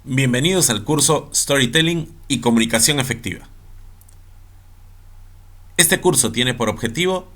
Bienvenidos al curso Storytelling y Comunicación Efectiva. Este curso tiene por objetivo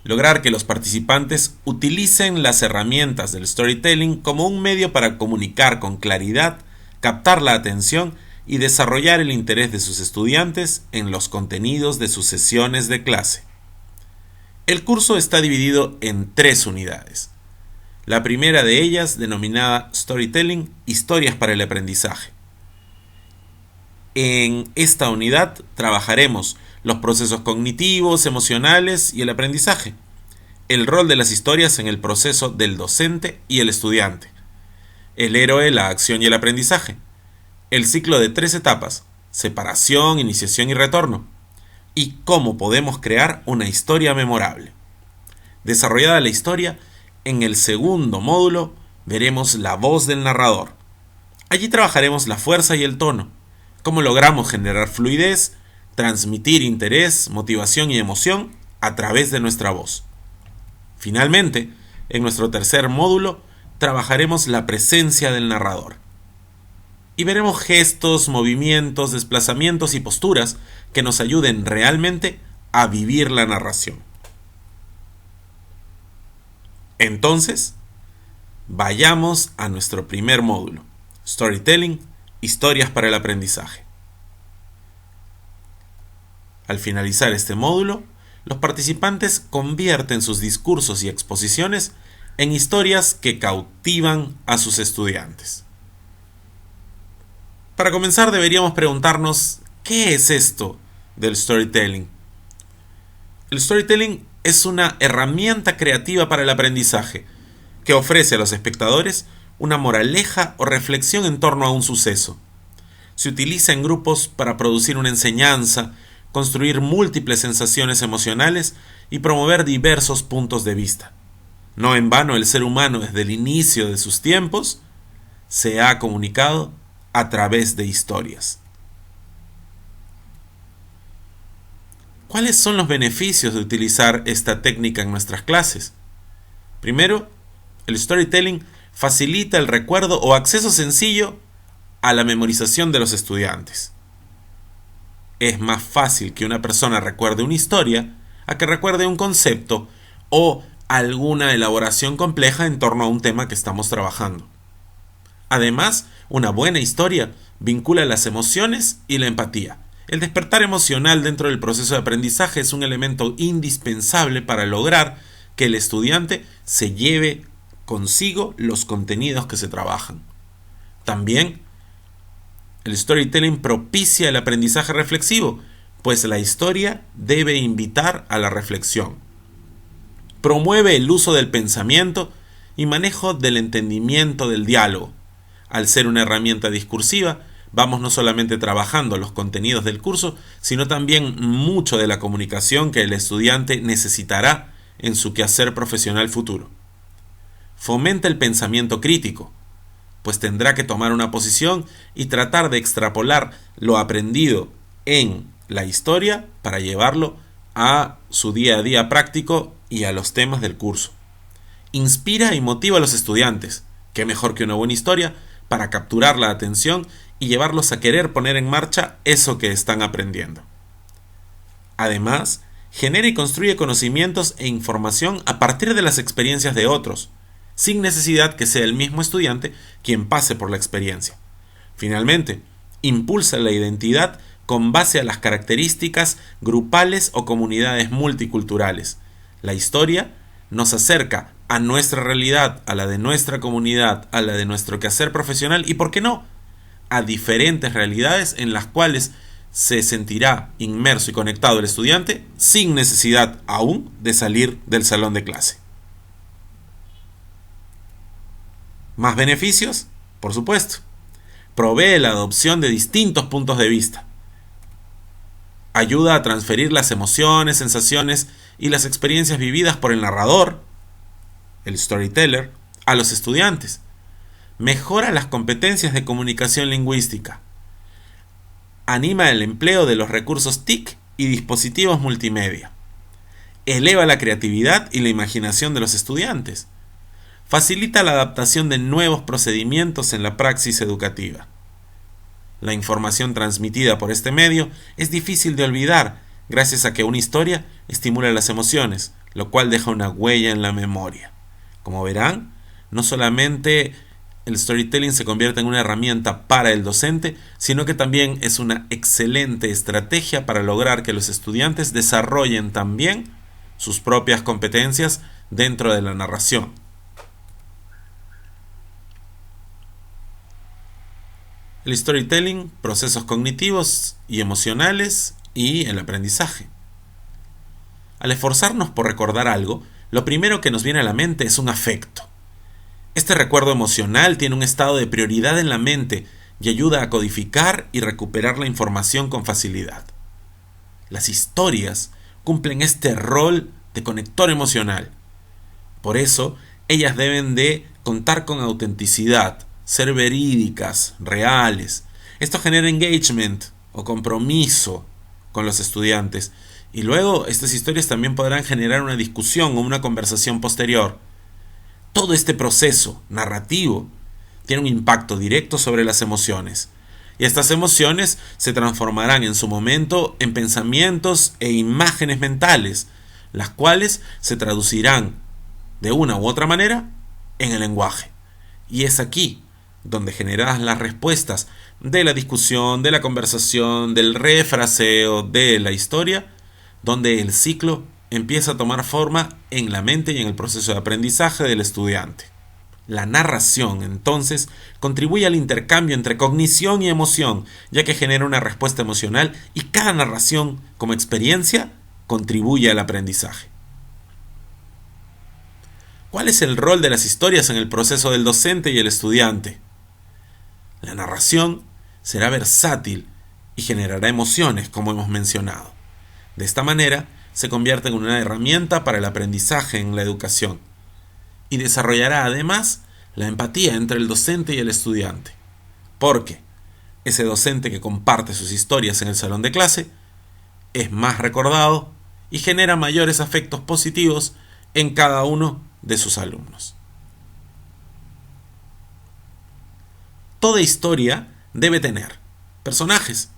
lograr que los participantes utilicen las herramientas del storytelling como un medio para comunicar con claridad, captar la atención y desarrollar el interés de sus estudiantes en los contenidos de sus sesiones de clase. El curso está dividido en 3 unidades. La primera de ellas, denominada Storytelling, Historias para el Aprendizaje. En esta unidad trabajaremos los procesos cognitivos, emocionales y el aprendizaje, el rol de las historias en el proceso del docente y el estudiante, el héroe, la acción y el aprendizaje, el ciclo de 3 etapas, separación, iniciación y retorno, y cómo podemos crear una historia memorable. Desarrollada la historia, en el segundo módulo veremos la voz del narrador. Allí trabajaremos la fuerza y el tono, cómo logramos generar fluidez, transmitir interés, motivación y emoción a través de nuestra voz. Finalmente, en nuestro tercer módulo, trabajaremos la presencia del narrador. Y veremos gestos, movimientos, desplazamientos y posturas que nos ayuden realmente a vivir la narración. Entonces, vayamos a nuestro primer módulo, Storytelling, Historias para el Aprendizaje. Al finalizar este módulo, los participantes convierten sus discursos y exposiciones en historias que cautivan a sus estudiantes. Para comenzar, deberíamos preguntarnos, ¿qué es esto del storytelling? El storytelling es una herramienta creativa para el aprendizaje que ofrece a los espectadores una moraleja o reflexión en torno a un suceso. Se utiliza en grupos para producir una enseñanza, construir múltiples sensaciones emocionales y promover diversos puntos de vista. No en vano el ser humano desde el inicio de sus tiempos se ha comunicado a través de historias. ¿Cuáles son los beneficios de utilizar esta técnica en nuestras clases? Primero, el storytelling facilita el recuerdo o acceso sencillo a la memorización de los estudiantes. Es más fácil que una persona recuerde una historia a que recuerde un concepto o alguna elaboración compleja en torno a un tema que estamos trabajando. Además, una buena historia vincula las emociones y la empatía. El despertar emocional dentro del proceso de aprendizaje es un elemento indispensable para lograr que el estudiante se lleve consigo los contenidos que se trabajan. También, el storytelling propicia el aprendizaje reflexivo, pues la historia debe invitar a la reflexión. Promueve el uso del pensamiento y manejo del entendimiento del diálogo. Al ser una herramienta discursiva, vamos no solamente trabajando los contenidos del curso, sino también mucho de la comunicación que el estudiante necesitará en su quehacer profesional futuro. Fomenta el pensamiento crítico, pues tendrá que tomar una posición y tratar de extrapolar lo aprendido en la historia para llevarlo a su día a día práctico y a los temas del curso. Inspira y motiva a los estudiantes, qué mejor que una buena historia, para capturar la atención y llevarlos a querer poner en marcha eso que están aprendiendo. Además, genera y construye conocimientos e información a partir de las experiencias de otros, sin necesidad que sea el mismo estudiante quien pase por la experiencia. Finalmente, impulsa la identidad con base a las características grupales o comunidades multiculturales. La historia nos acerca a nuestra realidad, a la de nuestra comunidad, a la de nuestro quehacer profesional y, ¿por qué no?, a diferentes realidades en las cuales se sentirá inmerso y conectado el estudiante sin necesidad aún de salir del salón de clase. ¿Más beneficios? Por supuesto. Provee la adopción de distintos puntos de vista. Ayuda a transferir las emociones, sensaciones y las experiencias vividas por el narrador, el storyteller, a los estudiantes. Mejora las competencias de comunicación lingüística. Anima el empleo de los recursos TIC y dispositivos multimedia. Eleva la creatividad y la imaginación de los estudiantes. Facilita la adaptación de nuevos procedimientos en la praxis educativa. La información transmitida por este medio es difícil de olvidar, gracias a que una historia estimula las emociones, lo cual deja una huella en la memoria. Como verán, no solamente el storytelling se convierte en una herramienta para el docente, sino que también es una excelente estrategia para lograr que los estudiantes desarrollen también sus propias competencias dentro de la narración. El storytelling, procesos cognitivos y emocionales y el aprendizaje. Al esforzarnos por recordar algo, lo primero que nos viene a la mente es un afecto. Este recuerdo emocional tiene un estado de prioridad en la mente y ayuda a codificar y recuperar la información con facilidad. Las historias cumplen este rol de conector emocional. Por eso, ellas deben de contar con autenticidad, ser verídicas, reales. Esto genera engagement o compromiso con los estudiantes. Y luego estas historias también podrán generar una discusión o una conversación posterior. Todo este proceso narrativo tiene un impacto directo sobre las emociones. Y estas emociones se transformarán en su momento en pensamientos e imágenes mentales, las cuales se traducirán de una u otra manera en el lenguaje. Y es aquí donde generadas las respuestas de la discusión, de la conversación, del refraseo, de la historia, donde el ciclo empieza a tomar forma en la mente y en el proceso de aprendizaje del estudiante. La narración, entonces, contribuye al intercambio entre cognición y emoción, ya que genera una respuesta emocional y cada narración, como experiencia, contribuye al aprendizaje. ¿Cuál es el rol de las historias en el proceso del docente y el estudiante? La narración será versátil y generará emociones, como hemos mencionado. De esta manera, se convierte en una herramienta para el aprendizaje en la educación y desarrollará además la empatía entre el docente y el estudiante. Porque ese docente que comparte sus historias en el salón de clase es más recordado y genera mayores afectos positivos en cada uno de sus alumnos. Toda historia debe tener personajes.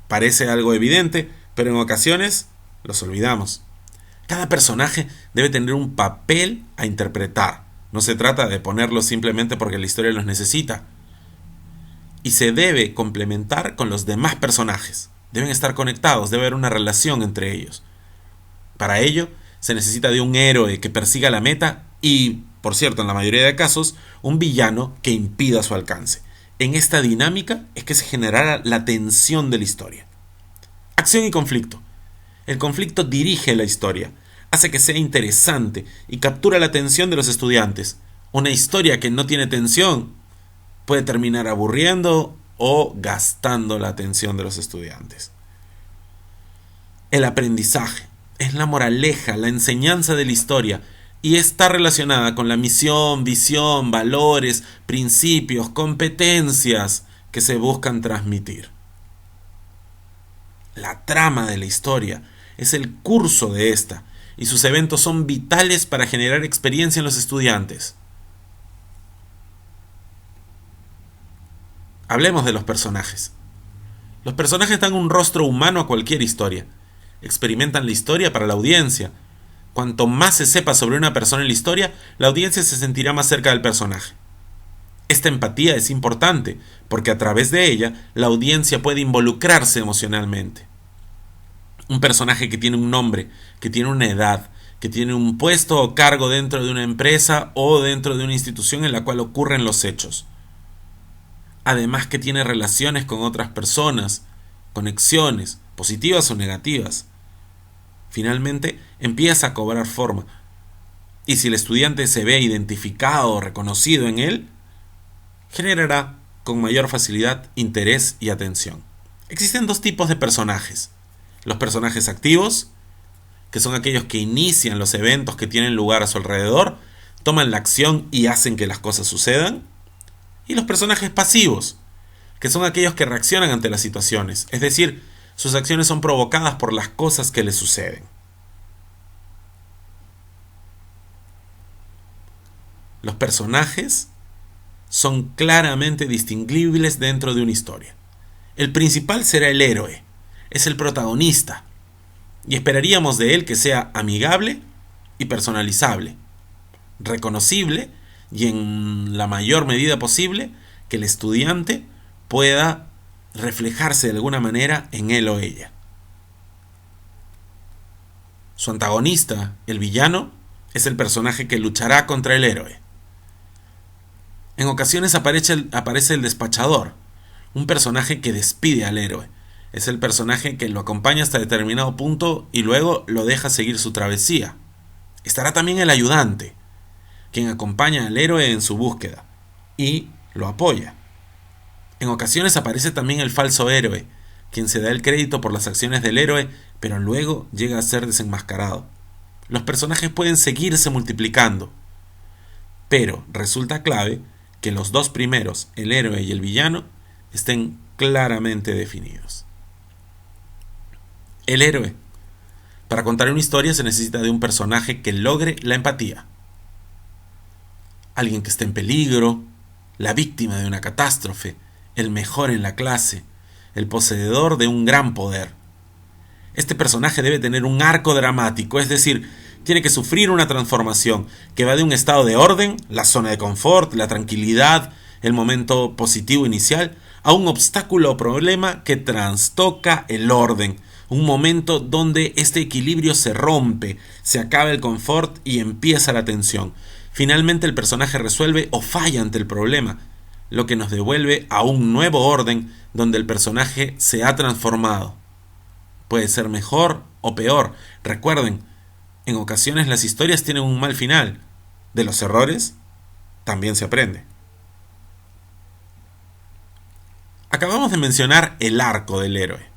Parece algo evidente, pero en ocasiones los olvidamos. Cada personaje debe tener un papel a interpretar. No se trata de ponerlos simplemente porque la historia los necesita. Y se debe complementar con los demás personajes. Deben estar conectados, debe haber una relación entre ellos. Para ello, se necesita de un héroe que persiga la meta y, por cierto, en la mayoría de casos, un villano que impida su alcance. En esta dinámica es que se generará la tensión de la historia. Acción y conflicto. El conflicto dirige la historia, hace que sea interesante y captura la atención de los estudiantes. Una historia que no tiene tensión puede terminar aburriendo o gastando la atención de los estudiantes. El aprendizaje es la moraleja, la enseñanza de la historia y está relacionada con la misión, visión, valores, principios, competencias que se buscan transmitir. La trama de la historia es el curso de esta y sus eventos son vitales para generar experiencia en los estudiantes. Hablemos de los personajes. Los personajes dan un rostro humano a cualquier historia. Experimentan la historia para la audiencia. Cuanto más se sepa sobre una persona en la historia, la audiencia se sentirá más cerca del personaje. Esta empatía es importante porque a través de ella la audiencia puede involucrarse emocionalmente. Un personaje que tiene un nombre, que tiene una edad, que tiene un puesto o cargo dentro de una empresa o dentro de una institución en la cual ocurren los hechos. Además que tiene relaciones con otras personas, conexiones, positivas o negativas. Finalmente empieza a cobrar forma. Y si el estudiante se ve identificado o reconocido en él, generará con mayor facilidad interés y atención. Existen dos tipos de personajes. Los personajes activos, que son aquellos que inician los eventos que tienen lugar a su alrededor, toman la acción y hacen que las cosas sucedan. Y los personajes pasivos, que son aquellos que reaccionan ante las situaciones, es decir, sus acciones son provocadas por las cosas que les suceden. Los personajes son claramente distinguibles dentro de una historia. El principal será el héroe, es el protagonista, y esperaríamos de él que sea amigable y personalizable, reconocible y en la mayor medida posible que el estudiante pueda reflejarse de alguna manera en él o ella. Su antagonista, el villano, es el personaje que luchará contra el héroe. En ocasiones aparece el despachador, un personaje que despide al héroe. Es el personaje que lo acompaña hasta determinado punto y luego lo deja seguir su travesía. Estará también el ayudante, quien acompaña al héroe en su búsqueda y lo apoya. En ocasiones aparece también el falso héroe, quien se da el crédito por las acciones del héroe, pero luego llega a ser desenmascarado. Los personajes pueden seguirse multiplicando, pero resulta clave que los dos primeros, el héroe y el villano, estén claramente definidos. El héroe. Para contar una historia se necesita de un personaje que logre la empatía. Alguien que esté en peligro, la víctima de una catástrofe, el mejor en la clase, el poseedor de un gran poder. Este personaje debe tener un arco dramático, es decir, tiene que sufrir una transformación que va de un estado de orden, la zona de confort, la tranquilidad, el momento positivo inicial, a un obstáculo o problema que trastoca el orden, un momento donde este equilibrio se rompe, se acaba el confort y empieza la tensión. Finalmente el personaje resuelve o falla ante el problema, lo que nos devuelve a un nuevo orden donde el personaje se ha transformado. Puede ser mejor o peor. Recuerden, en ocasiones las historias tienen un mal final. De los errores también se aprende. Acabamos de mencionar el arco del héroe.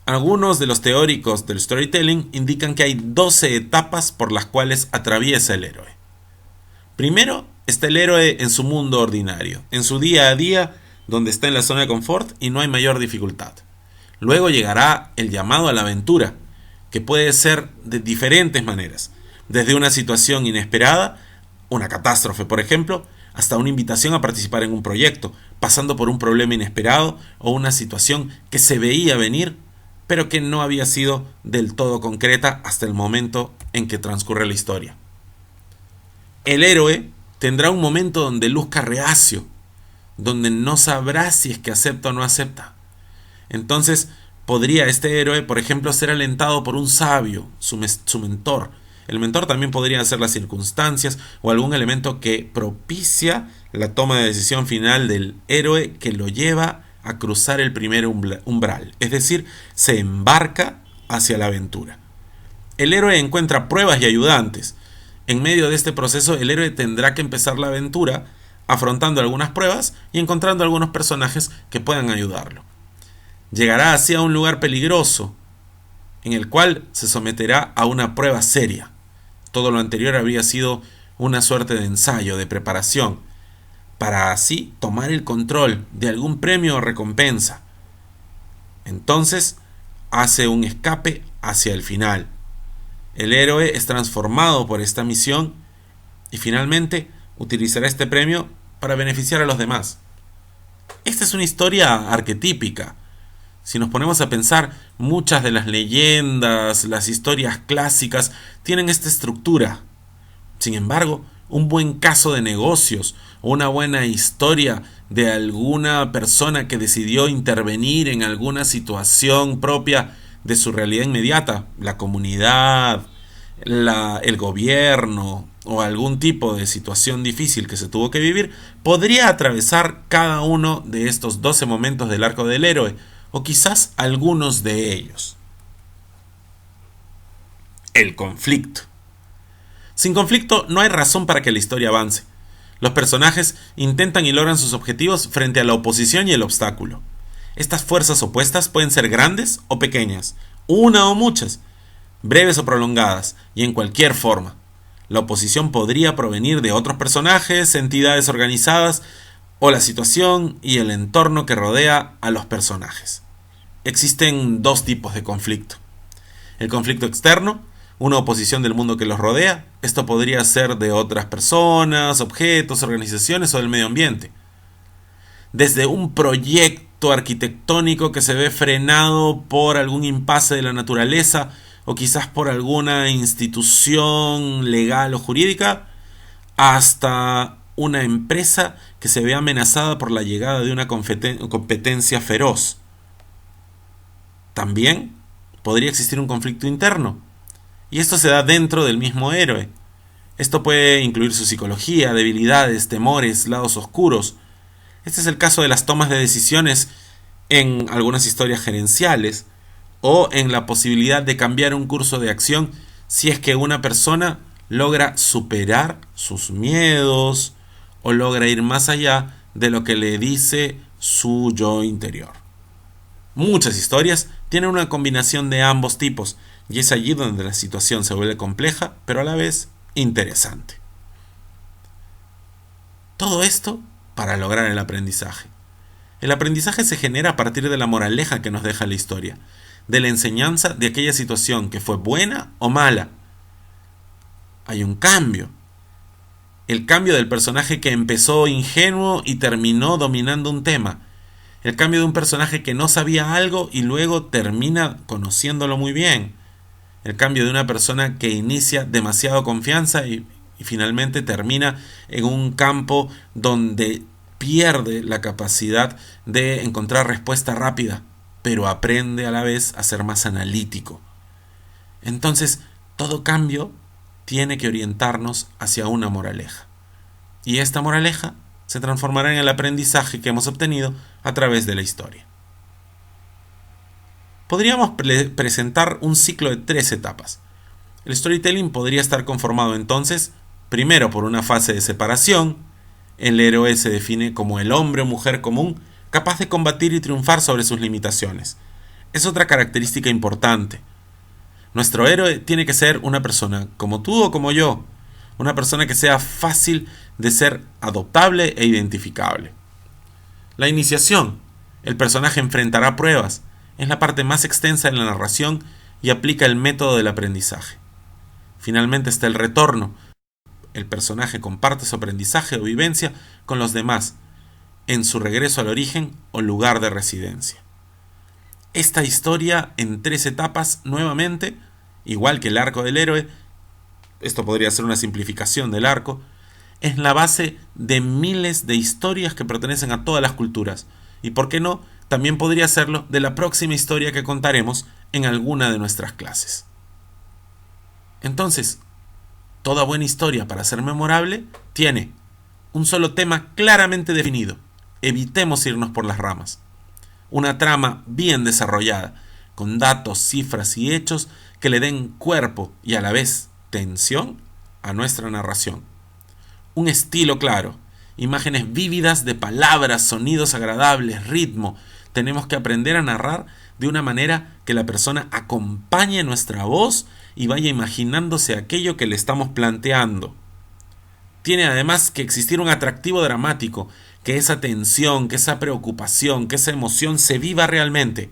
Algunos de los teóricos del storytelling indican que hay 12 etapas por las cuales atraviesa el héroe. Primero está el héroe en su mundo ordinario, en su día a día, donde está en la zona de confort y no hay mayor dificultad. Luego llegará el llamado a la aventura, que puede ser de diferentes maneras, desde una situación inesperada, una catástrofe por ejemplo, hasta una invitación a participar en un proyecto, pasando por un problema inesperado o una situación que se veía venir, pero que no había sido del todo concreta hasta el momento en que transcurre la historia. El héroe tendrá un momento donde luzca reacio, donde no sabrá si es que acepta o no acepta. Entonces, podría este héroe, por ejemplo, ser alentado por un sabio, su mentor. El mentor también podría ser las circunstancias o algún elemento que propicia la toma de decisión final del héroe que lo lleva a cruzar el primer umbral, es decir, se embarca hacia la aventura. El héroe encuentra pruebas y ayudantes. En medio de este proceso, el héroe tendrá que empezar la aventura afrontando algunas pruebas y encontrando algunos personajes que puedan ayudarlo. Llegará así a un lugar peligroso, en el cual se someterá a una prueba seria. Todo lo anterior habría sido una suerte de ensayo, de preparación, para así tomar el control de algún premio o recompensa. Entonces, hace un escape hacia el final. El héroe es transformado por esta misión y finalmente utilizará este premio para beneficiar a los demás. Esta es una historia arquetípica. Si nos ponemos a pensar, muchas de las leyendas, las historias clásicas tienen esta estructura. Sin embargo, un buen caso de negocios o una buena historia de alguna persona que decidió intervenir en alguna situación propia de su realidad inmediata, la comunidad, el gobierno o algún tipo de situación difícil que se tuvo que vivir, podría atravesar cada uno de estos 12 momentos del arco del héroe, o quizás algunos de ellos. El conflicto. Sin conflicto no hay razón para que la historia avance. Los personajes intentan y logran sus objetivos frente a la oposición y el obstáculo. Estas fuerzas opuestas pueden ser grandes o pequeñas, una o muchas, breves o prolongadas, y en cualquier forma. La oposición podría provenir de otros personajes, entidades organizadas, o la situación y el entorno que rodea a los personajes. Existen dos tipos de conflicto. El conflicto externo, una oposición del mundo que los rodea. Esto podría ser de otras personas, objetos, organizaciones o del medio ambiente. Desde un proyecto proyecto arquitectónico que se ve frenado por algún impasse de la naturaleza o quizás por alguna institución legal o jurídica, hasta una empresa que se ve amenazada por la llegada de una competencia feroz. También podría existir un conflicto interno, y esto se da dentro del mismo héroe. Esto puede incluir su psicología, debilidades, temores, lados oscuros. Este es el caso de las tomas de decisiones en algunas historias gerenciales, o en la posibilidad de cambiar un curso de acción si es que una persona logra superar sus miedos o logra ir más allá de lo que le dice su yo interior. Muchas historias tienen una combinación de ambos tipos, y es allí donde la situación se vuelve compleja, pero a la vez interesante. Todo esto para lograr el aprendizaje. El aprendizaje se genera a partir de la moraleja que nos deja la historia, de la enseñanza de aquella situación que fue buena o mala. Hay un cambio. El cambio del personaje que empezó ingenuo y terminó dominando un tema. El cambio de un personaje que no sabía algo y luego termina conociéndolo muy bien. El cambio de una persona que inicia demasiado confianza y finalmente termina en un campo donde pierde la capacidad de encontrar respuesta rápida, pero aprende a la vez a ser más analítico. Entonces, todo cambio tiene que orientarnos hacia una moraleja. Y esta moraleja se transformará en el aprendizaje que hemos obtenido a través de la historia. Podríamos presentar un ciclo de 3 etapas. El storytelling podría estar conformado entonces, primero por una fase de separación. El héroe se define como el hombre o mujer común, capaz de combatir y triunfar sobre sus limitaciones. Es otra característica importante. Nuestro héroe tiene que ser una persona como tú o como yo, una persona que sea fácil de ser adoptable e identificable. La iniciación. El personaje enfrentará pruebas. Es la parte más extensa de la narración y aplica el método del aprendizaje. Finalmente está el retorno. El personaje comparte su aprendizaje o vivencia con los demás en su regreso al origen o lugar de residencia. Esta historia en 3 etapas, nuevamente, igual que el arco del héroe, esto podría ser una simplificación del arco, es la base de miles de historias que pertenecen a todas las culturas, y por qué no, también podría serlo de la próxima historia que contaremos en alguna de nuestras clases. Entonces, toda buena historia, para ser memorable, tiene un solo tema claramente definido. Evitemos irnos por las ramas. Una trama bien desarrollada, con datos, cifras y hechos que le den cuerpo y a la vez tensión a nuestra narración. Un estilo claro, imágenes vívidas de palabras, sonidos agradables, ritmo. Tenemos que aprender a narrar de una manera que la persona acompañe nuestra voz y vaya imaginándose aquello que le estamos planteando. Tiene además que existir un atractivo dramático, que esa tensión, que esa preocupación, que esa emoción se viva realmente.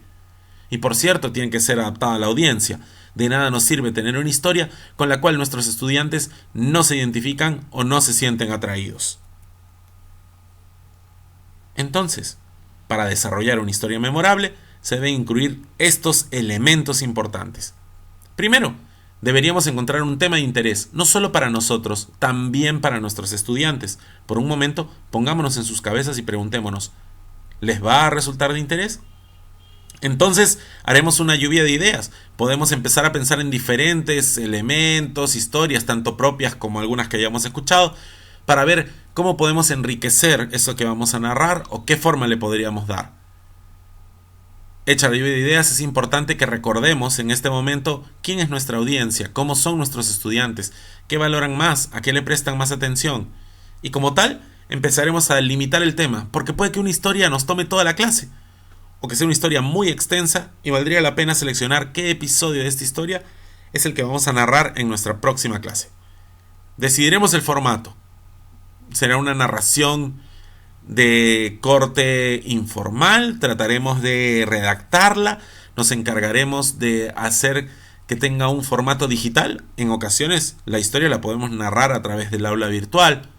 Y por cierto, tiene que ser adaptada a la audiencia. De nada nos sirve tener una historia con la cual nuestros estudiantes no se identifican o no se sienten atraídos. Entonces, para desarrollar una historia memorable, se deben incluir estos elementos importantes. Primero, deberíamos encontrar un tema de interés, no solo para nosotros, también para nuestros estudiantes. Por un momento, pongámonos en sus cabezas y preguntémonos, ¿les va a resultar de interés? Entonces, haremos una lluvia de ideas. Podemos empezar a pensar en diferentes elementos, historias, tanto propias como algunas que hayamos escuchado, para ver cómo podemos enriquecer eso que vamos a narrar o qué forma le podríamos dar. Hecha la lluvia de ideas, es importante que recordemos en este momento quién es nuestra audiencia, cómo son nuestros estudiantes, qué valoran más, a qué le prestan más atención. Y como tal, empezaremos a limitar el tema, porque puede que una historia nos tome toda la clase, o que sea una historia muy extensa y valdría la pena seleccionar qué episodio de esta historia es el que vamos a narrar en nuestra próxima clase. Decidiremos el formato. Será una narración de corte informal, trataremos de redactarla, nos encargaremos de hacer que tenga un formato digital. En ocasiones la historia la podemos narrar a través del aula virtual.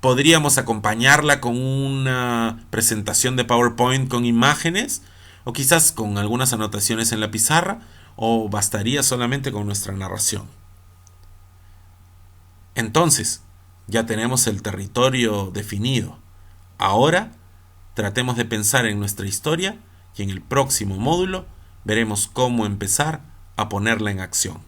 Podríamos acompañarla con una presentación de PowerPoint con imágenes o quizás con algunas anotaciones en la pizarra, o bastaría solamente con nuestra narración. Entonces, ya tenemos el territorio definido. Ahora, tratemos de pensar en nuestra historia y en el próximo módulo veremos cómo empezar a ponerla en acción.